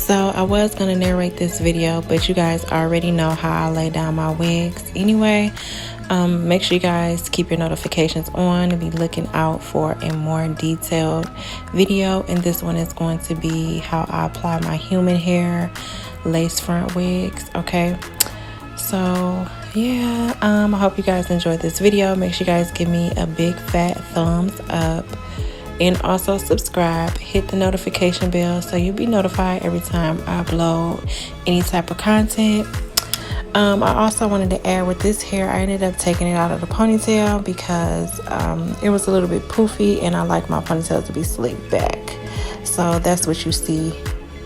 So I was going to narrate this video, but you guys already know how I lay down my wigs anyway. Make sure you guys keep your notifications on and be looking out for a more detailed video. And this one is going to be how I apply my human hair lace front wigs. Okay, so yeah, I hope you guys enjoyed this video. Make sure you guys give me a big fat thumbs up. And also subscribe, hit the notification bell so you'll be notified every time I upload any type of content. I also wanted to add with this hair, I ended up taking it out of the ponytail because it was a little bit poofy and I like my ponytail to be slicked back. So that's what you see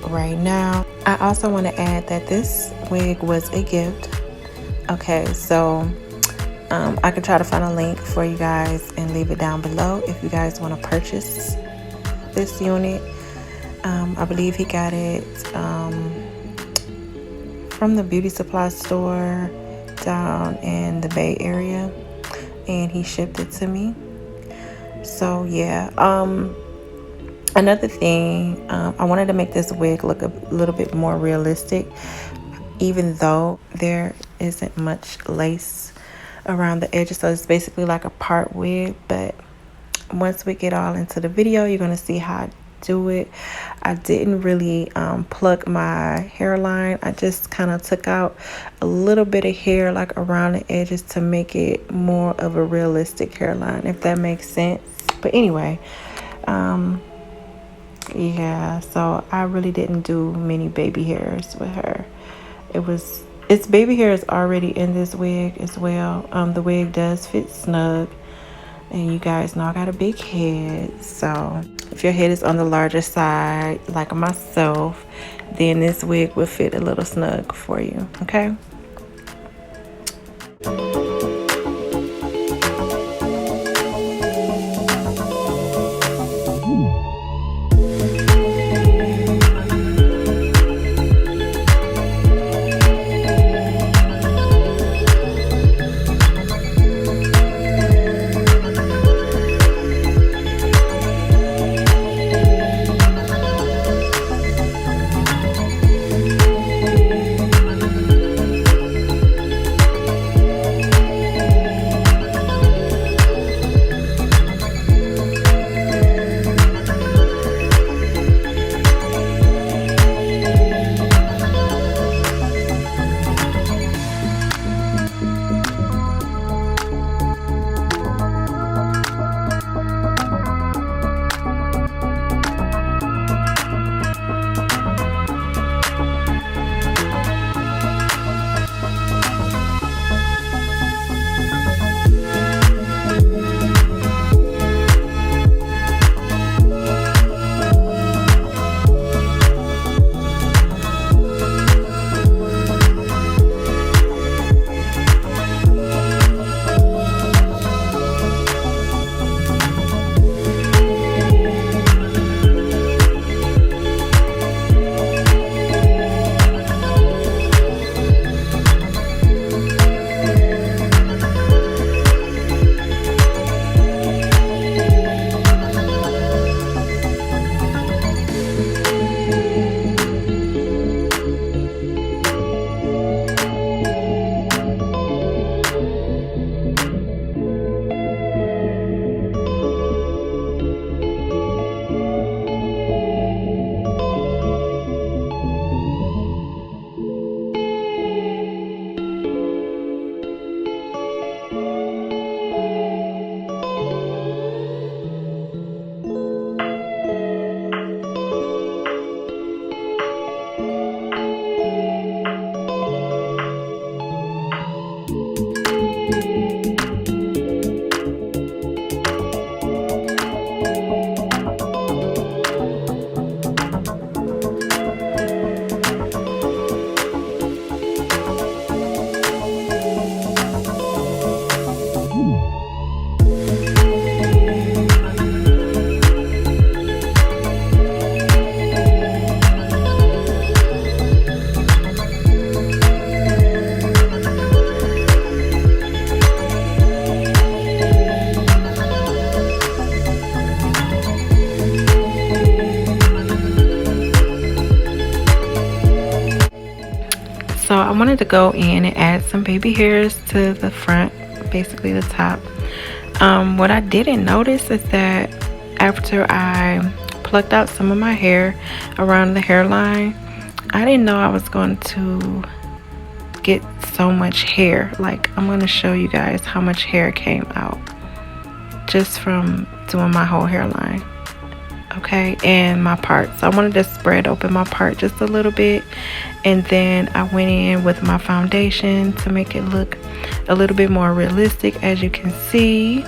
right now. I also want to add that this wig was a gift. Okay, so I could try to find a link for you guys and leave it down below if you guys want to purchase this unit. I believe he got it from the beauty supply store down in the Bay Area, and he shipped it to me. So yeah, another thing, I wanted to make this wig look a little bit more realistic, even though there isn't much lace around the edges, so it's basically like a part wig. But once we get all into the video, you're going to see how I do it. I didn't really pluck my hairline. I just kind of took out a little bit of hair like around the edges to make it more of a realistic hairline, if that makes sense. But anyway, yeah, so I really didn't do many baby hairs with her. Its baby hair is already in this wig as well. The wig does fit snug, and you guys know I got a big head, so if your head is on the larger side like myself, then this wig will fit a little snug for you. Okay. I wanted to go in and add some baby hairs to the front, basically the top. What I didn't notice is that after I plucked out some of my hair around the hairline, I didn't know I was going to get so much hair. Like, I'm going to show you guys how much hair came out just from doing my whole hairline. Okay, and my parts. I wanted to spread open my part just a little bit, and then I went in with my foundation to make it look a little bit more realistic, as you can see.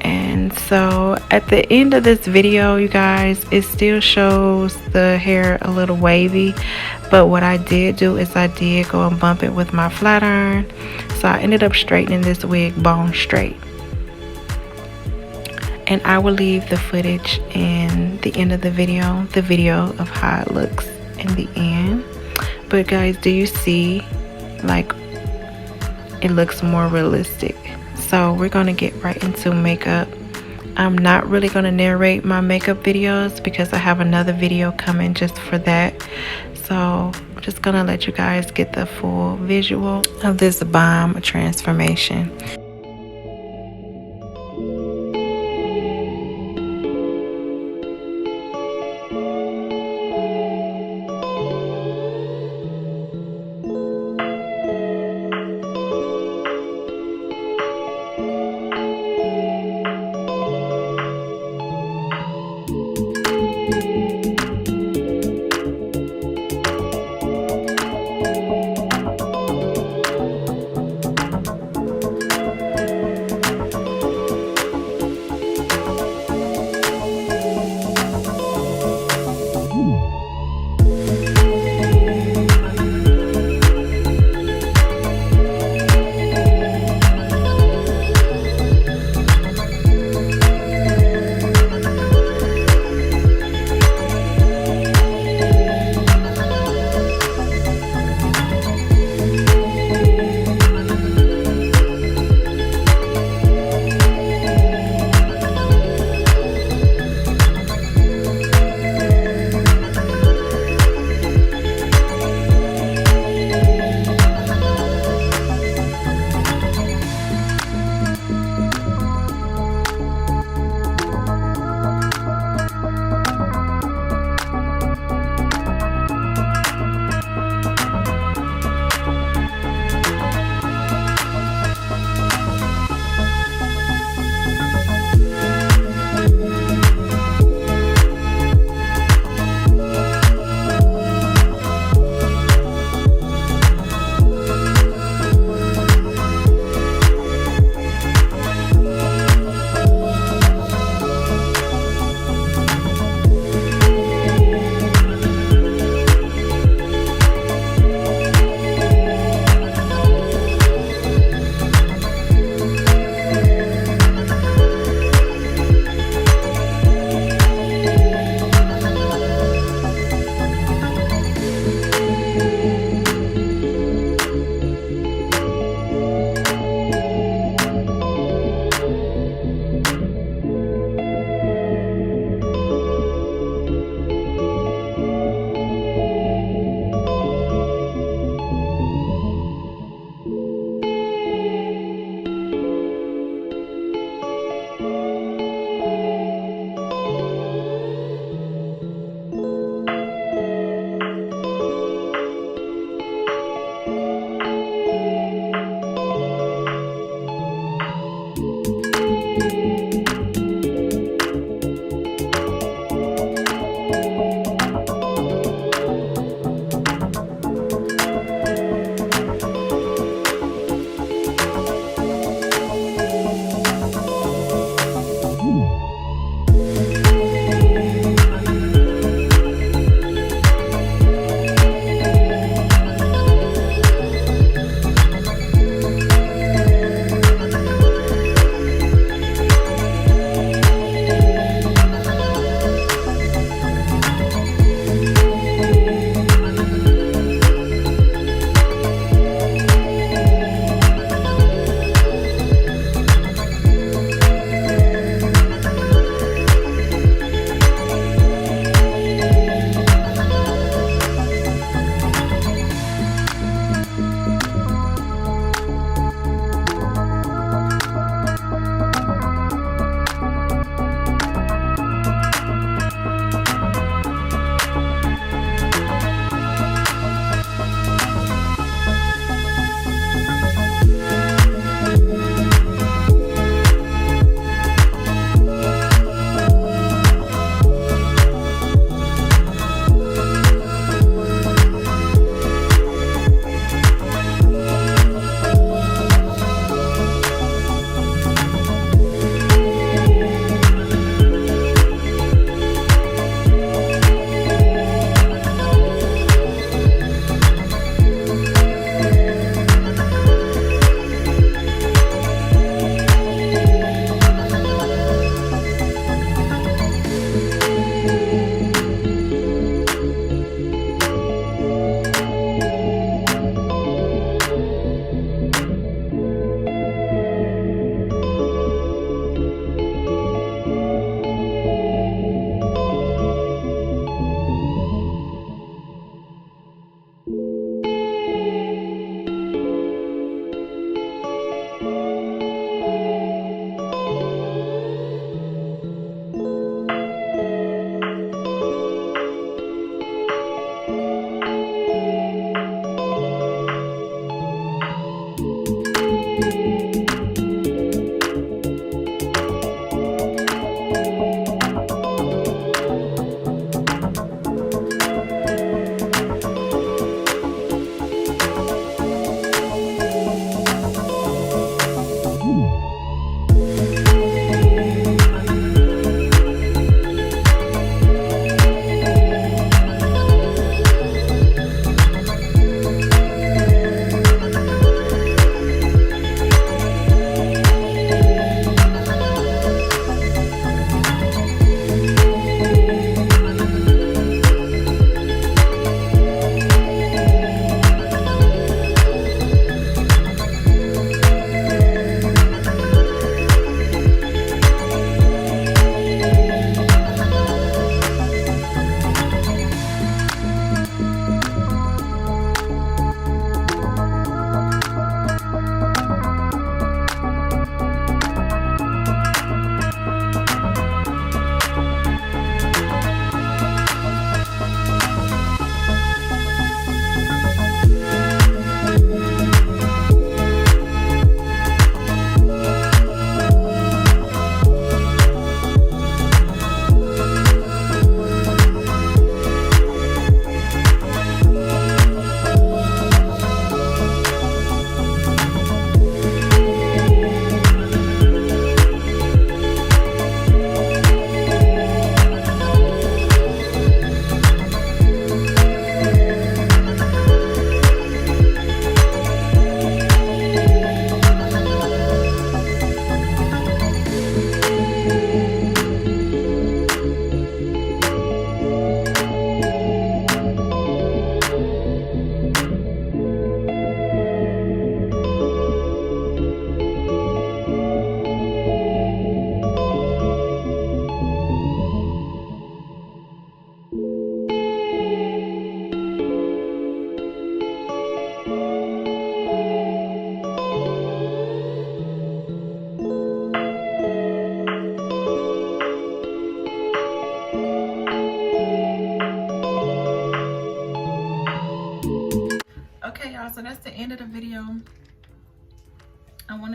And so at the end of this video, you guys, it still shows the hair a little wavy, but what I did do is I did go and bump it with my flat iron, so I ended up straightening this wig bone straight. And I will leave the footage in the end of the video of how it looks in the end. But guys, do you see, like, it looks more realistic? So we're gonna get right into makeup. I'm not really gonna narrate my makeup videos because I have another video coming just for that. So I'm just gonna let you guys get the full visual of this bomb transformation.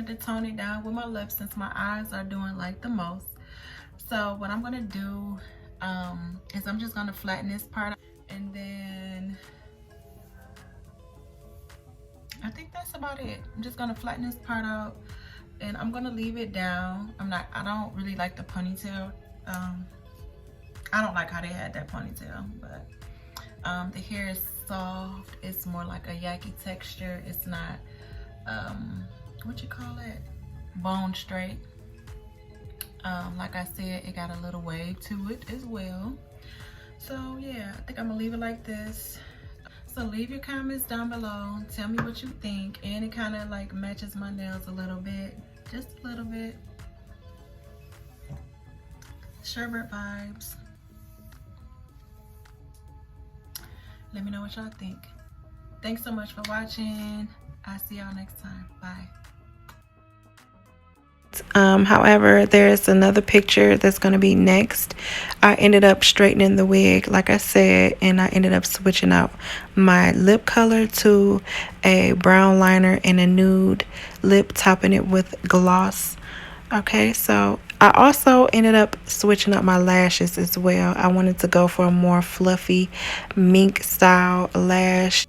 wanted to tone it down with my lips since my eyes are doing like the most. So what I'm gonna do is I'm just gonna flatten this part, and then I think that's about it. I'm just gonna flatten this part out, and I'm gonna leave it down. I don't really like the ponytail. I don't like how they had that ponytail, but the hair is soft. It's more like a yaki texture. It's not what you call it, bone straight. Like I said, it got a little wave to it as well. So yeah, I think I'm gonna leave it like this. So leave your comments down below. Tell me what you think. And it kind of like matches my nails a little bit, just a little bit. Sherbet vibes. Let me know what y'all think. Thanks so much for watching. I'll see y'all next time. Bye. However, there's another picture that's going to be next. I ended up straightening the wig, like I said, and I ended up switching out my lip color to a brown liner and a nude lip, topping it with gloss. Okay, so I also ended up switching up my lashes as well. I wanted to go for a more fluffy mink style lash.